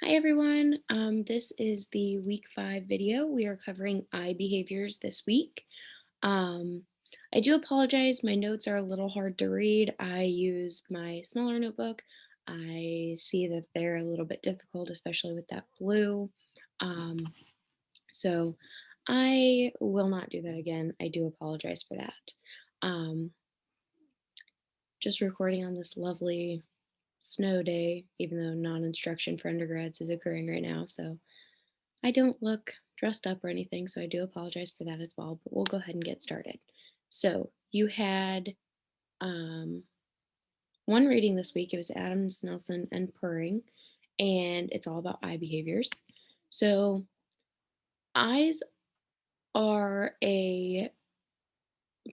Hi everyone. This is the week 5 video. We are covering eye behaviors this week. Um, I do apologize. My notes are a little hard to read. I used my smaller notebook. I see that they're a little bit difficult, especially with that blue. Um, so I will not do that again. I do apologize for that. Um, just recording on this lovely snow day, even though non-instruction for undergrads is occurring right now. So I don't look dressed up or anything, so I do apologize for that as well, but we'll go ahead and get started. So you had um, one reading this week. It was Adams, Nelson, and Purring, and it's all about eye behaviors. So eyes are a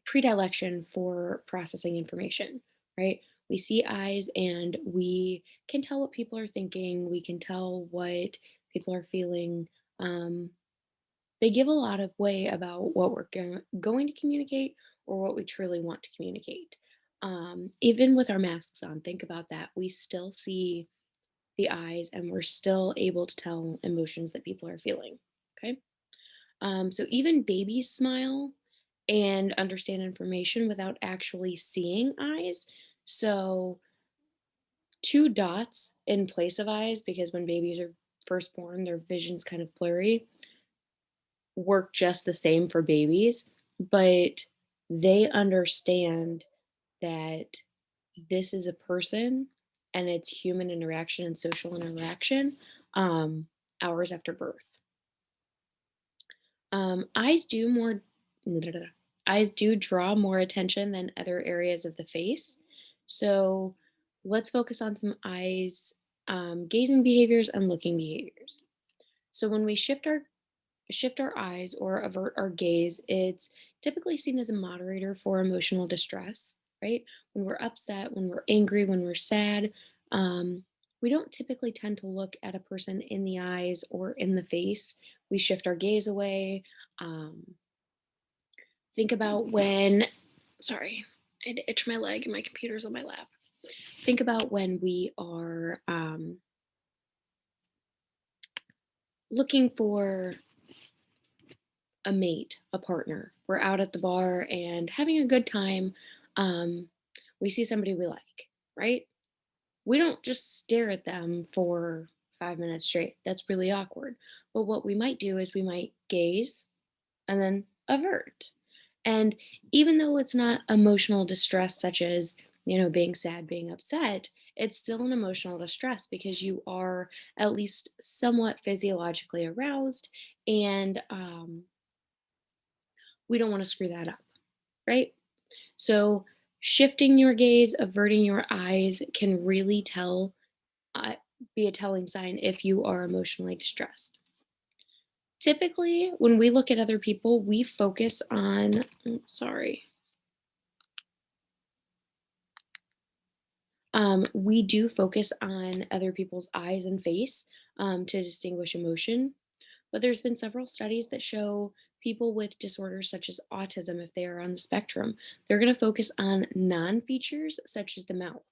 predilection for processing information, right? We see eyes and we can tell what people are thinking. We can tell what people are feeling. Um, They give a lot of way about what we're going to communicate or what we truly want to communicate. Even with our masks on, think about that. We still see the eyes and we're still able to tell emotions that people are feeling. Okay. So even babies smile and understand information without actually seeing eyes. So two dots in place of eyes, because when babies are first born, their vision's kind of blurry, work just the same for babies, but they understand that this is a person and it's human interaction and social interaction hours after birth. Eyes do more. Eyes do draw more attention than other areas of the face. So let's focus on some eyes, gazing behaviors and looking behaviors. So when we shift our eyes or avert our gaze, it's typically seen as a moderator for emotional distress, right? When we're upset, when we're angry, when we're sad, um, we don't typically tend to look at a person in the eyes or in the face. We shift our gaze away. Um, think about when, sorry, I had to itch my leg and my computer's on my lap. Think about when we are looking for a mate, a partner. We're out at the bar and having a good time. Um, we see somebody we like, right? We don't just stare at them for 5 minutes straight. That's really awkward. But what we might do is we might gaze and then avert. And even though it's not emotional distress, such as, being sad, being upset, it's still an emotional distress because you are at least somewhat physiologically aroused and we don't want to screw that up, right? So, shifting your gaze, averting your eyes can really uh, be a telling sign if you are emotionally distressed. Typically, when we look at other people, we focus on, sorry, we do focus on other people's eyes and face to distinguish emotion. But there's been several studies that show people with disorders such as autism, if they are on the spectrum, they're going to focus on non-features such as the mouth.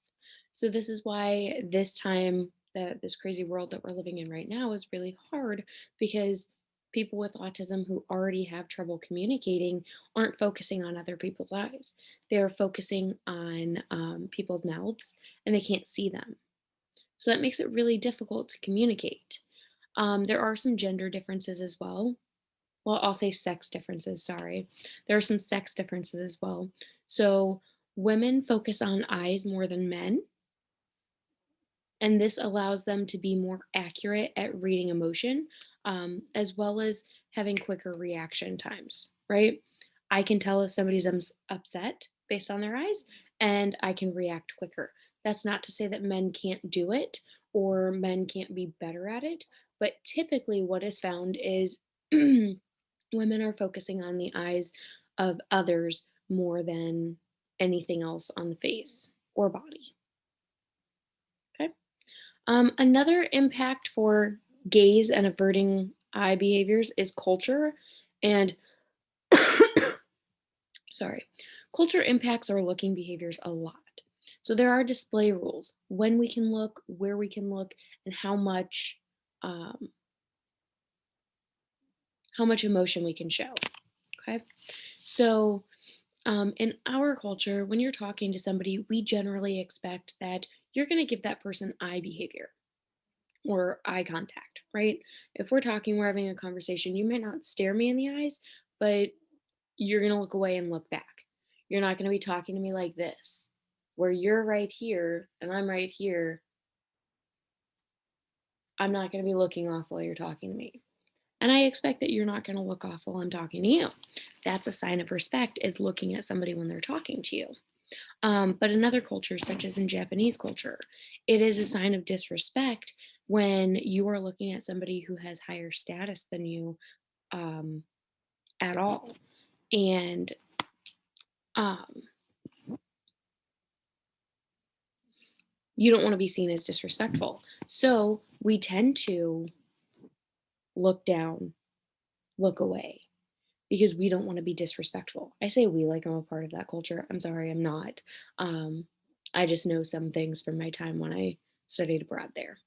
So this is why this time, that this crazy world that we're living in right now is really hard, because people with autism who already have trouble communicating aren't focusing on other people's eyes. They're focusing on people's mouths and they can't see them. So that makes it really difficult to communicate. There are some gender differences as well. Well, I'll say sex differences, sorry. There are some sex differences as well. So women focus on eyes more than men, and this allows them to be more accurate at reading emotion, as well as having quicker reaction times, right? I can tell if somebody's upset based on their eyes, and I can react quicker. That's not to say that men can't do it or men can't be better at it, but typically what is found is women are focusing on the eyes of others more than anything else on the face or body. Okay. Another impact for gaze and averting eye behaviors is culture. And sorry, culture impacts our looking behaviors a lot. So there are display rules: when we can look, where we can look, and how much. um, how much emotion we can show. Okay. So, in our culture, when you're talking to somebody, we generally expect that you're going to give that person eye behavior or eye contact, right? If we're talking, we're having a conversation, you might not stare me in the eyes, but you're going to look away and look back. You're not going to be talking to me like this, where you're right here and I'm right here. I'm not going to be looking off while you're talking to me. And I expect that you're not going to look off while I'm talking to you. That's a sign of respect, is looking at somebody when they're talking to you. But in other cultures, such as in Japanese culture, it is a sign of disrespect when you are looking at somebody who has higher status than you, um, at all. And um, you don't want to be seen as disrespectful. So we tend to look down, look away, because we don't want to be disrespectful. I say we like I'm a part of that culture. I'm sorry, I'm not. Um, I just know some things from my time when I studied abroad there.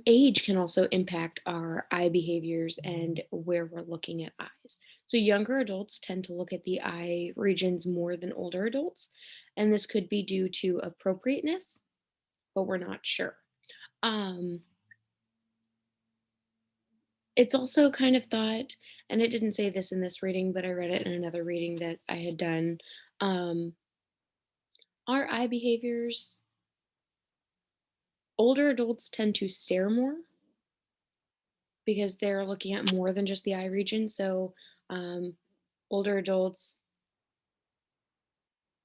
Age can also impact our eye behaviors and where we're looking at eyes. So, younger adults tend to look at the eye regions more than older adults, and this could be due to appropriateness, but we're not sure. Um, it's also kind of thought, and it didn't say this in this reading, but I read it in another reading that I had done. Um, our eye behaviors, older adults tend to stare more because they're looking at more than just the eye region. So, um, older adults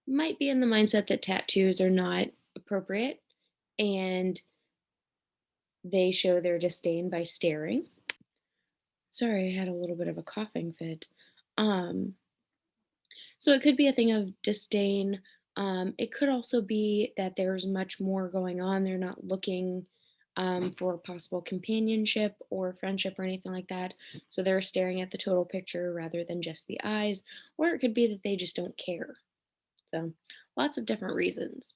might be in the mindset that tattoos are not appropriate and they show their disdain by staring. Sorry, I had a little bit of a coughing fit. Um, so it could be a thing of disdain. It could also be that there's much more going on. They're not looking for possible companionship or friendship or anything like that. So they're staring at the total picture rather than just the eyes. Or it could be that they just don't care. So lots of different reasons.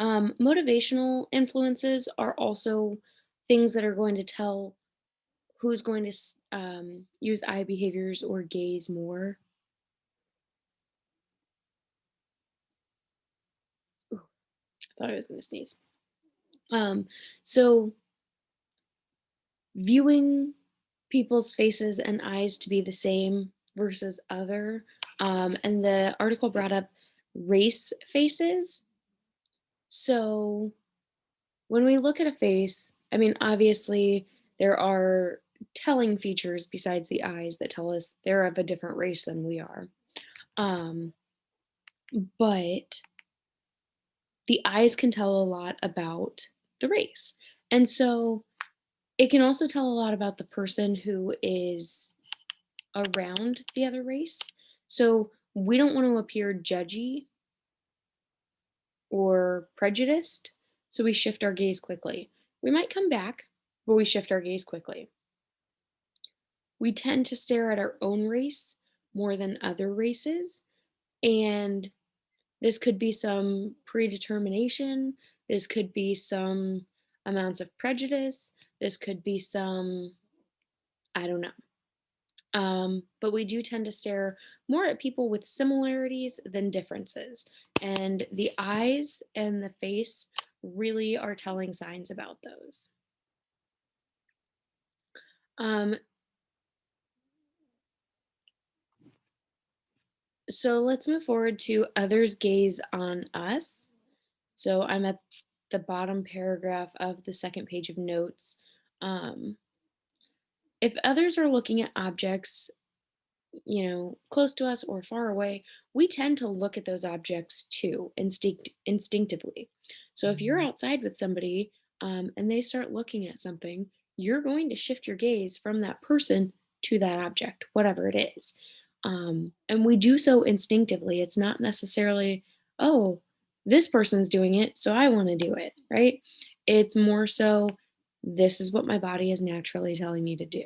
Motivational influences are also things that are going to tell who's going to use eye behaviors or gaze more. Ooh, I thought I was going to sneeze. Um, so viewing people's faces and eyes to be the same versus other, and the article brought up race faces. So when we look at a face, I mean, obviously, there are telling features besides the eyes that tell us they're of a different race than we are. Um, but the eyes can tell a lot about the race. And so it can also tell a lot about the person who is around the other race. So we don't want to appear judgy or prejudiced. So we shift our gaze quickly. We might come back, but we shift our gaze quickly. We tend to stare at our own race more than other races. And this could be some predetermination. This could be some amounts of prejudice. This could be some, I don't know. But we do tend to stare more at people with similarities than differences. And the eyes and the face really are telling signs about those. Um, so let's move forward to others' gaze on us. So I'm at the bottom paragraph of the second page of notes. Um, if others are looking at objects, close to us or far away, we tend to look at those objects too, instinctively. So if you're outside with somebody and they start looking at something, you're going to shift your gaze from that person to that object, whatever it is. And we do so instinctively. It's not necessarily, oh, this person's doing it, so I want to do it, right? It's more so, this is what my body is naturally telling me to do.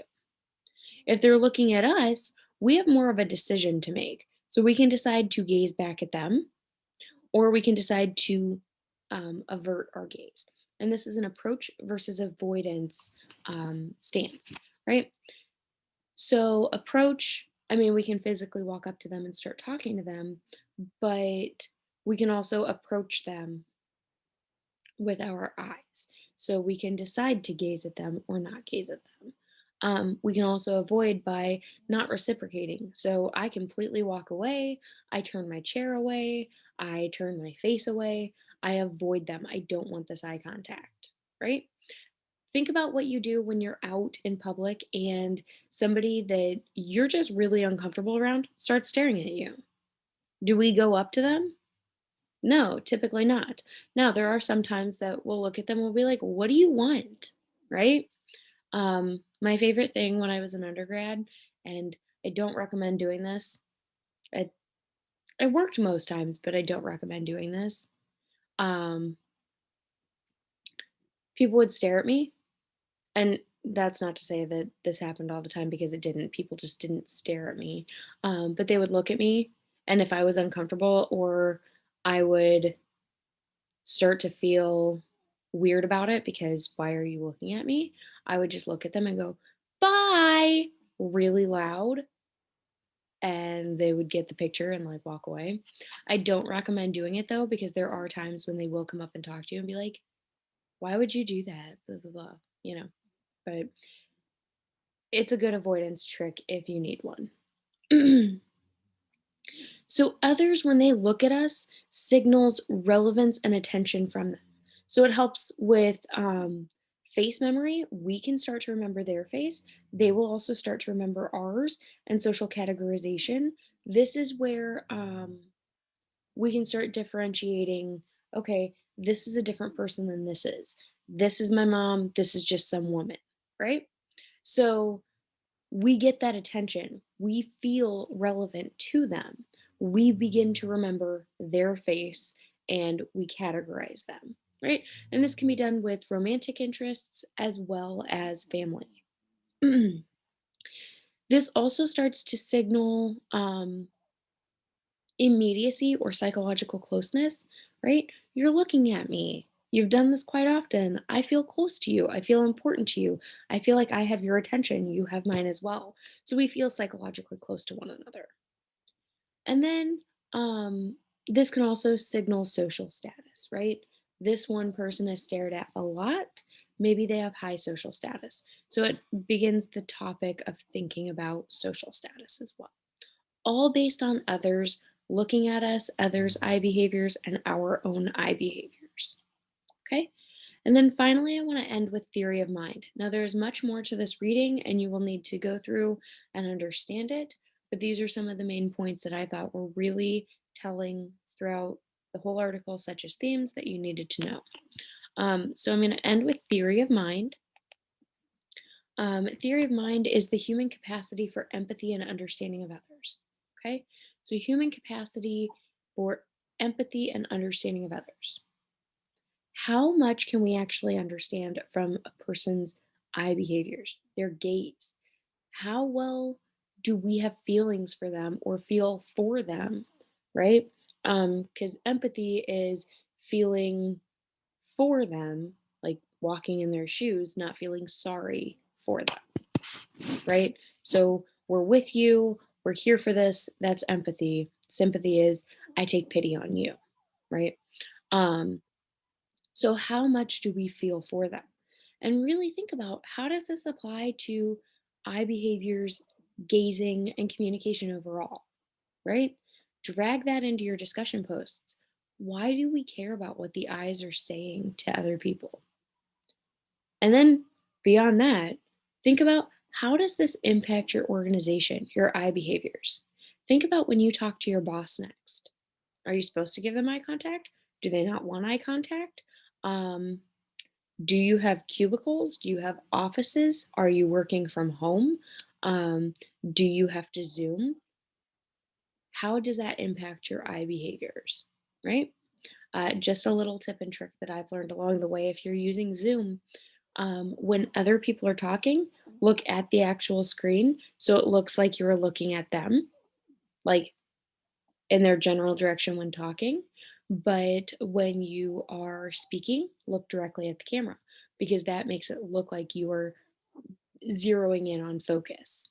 If they're looking at us, we have more of a decision to make. So we can decide to gaze back at them, or we can decide to avert our gaze. And this is an approach versus avoidance stance, right? So, approach, I mean, we can physically walk up to them and start talking to them, but we can also approach them with our eyes. So we can decide to gaze at them or not gaze at them. We can also avoid by not reciprocating. So I completely walk away, I turn my chair away, I turn my face away, I avoid them. I don't want this eye contact, right? Think about what you do when you're out in public and somebody that you're just really uncomfortable around starts staring at you. Do we go up to them? No, typically not. Now, there are some times that we'll look at them and we'll be like, "What do you want?" Right? My favorite thing when I was an undergrad, and I don't recommend doing this. I I worked most times, but I don't recommend doing this. Um, People would stare at me, and that's not to say that this happened all the time because it didn't. People just didn't stare at me, but they would look at me, and if I was uncomfortable or I would start to feel weird about it because why are you looking at me? I would just look at them and go, bye, really loud. And they would get the picture and like walk away. I don't recommend doing it though, because there are times when they will come up and talk to you and be like, why would you do that? Blah, blah, blah, you know, but it's a good avoidance trick if you need one. So others, when they look at us, signals relevance and attention from them. So it helps with face memory. We can start to remember their face. They will also start to remember ours and social categorization. This is where we can start differentiating. Okay, this is a different person than this is. This is my mom. This is just some woman, right? So we get that attention. We feel relevant to them. We begin to remember their face and we categorize them, right? And this can be done with romantic interests as well as family. This also starts to signal immediacy or psychological closeness, right? You're looking at me. You've done this quite often. I feel close to you. I feel important to you. I feel like I have your attention. You have mine as well. So we feel psychologically close to one another. And then this can also signal social status, right? This one person is stared at a lot. Maybe they have high social status. So it begins the topic of thinking about social status as well, all based on others looking at us, others' eye behaviors, and our own eye behaviors. Okay. And then finally, I want to end with theory of mind. Now, there is much more to this reading, and you will need to go through and understand it. But these are some of the main points that I thought were really telling throughout the whole article, such as themes that you needed to know. So I'm going to end with theory of mind. Theory of mind is the human capacity for empathy and understanding of others. Okay, so human capacity for empathy and understanding of others. How much can we actually understand from a person's eye behaviors, their gaze? How well do we have feelings for them or feel for them, right? Because empathy is feeling for them, like walking in their shoes, not feeling sorry for them, right? So we're with you, we're here for this. That's empathy. Sympathy is I take pity on you, right? Um, so how much do we feel for them? And really think about how does this apply to eye behaviors, gazing, and communication overall, right? Drag that into your discussion posts. Why do we care about what the eyes are saying to other people? And then beyond that, think about how does this impact your organization, your eye behaviors? Think about when you talk to your boss next. Are you supposed to give them eye contact? Do they not want eye contact? Um, do you have cubicles? Do you have offices? Are you working from home? Um, do you have to Zoom? How does that impact your eye behaviors? Right? Just a little tip and trick that I've learned along the way. If you're using Zoom, when other people are talking, look at the actual screen so it looks like you're looking at them, like in their general direction when talking. But when you are speaking, look directly at the camera because that makes it look like you are zeroing in on focus.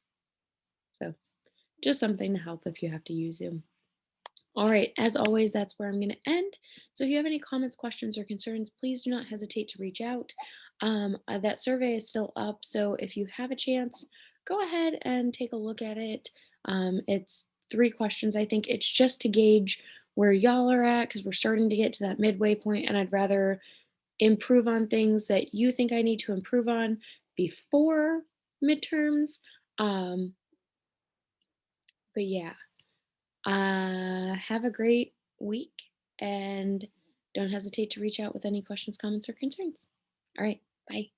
So, just something to help if you have to use Zoom. All right, as always, that's where I'm going to end. So if you have any comments, questions, or concerns, please do not hesitate to reach out. That survey is still up, so if you have a chance, go ahead and take a look at it. It's 3 questions. I think it's just to gauge where y'all are at because we're starting to get to that midway point, and I'd rather improve on things that you think I need to improve on before midterms. Um, but yeah. Have a great week and don't hesitate to reach out with any questions, comments, or concerns. All right. Bye.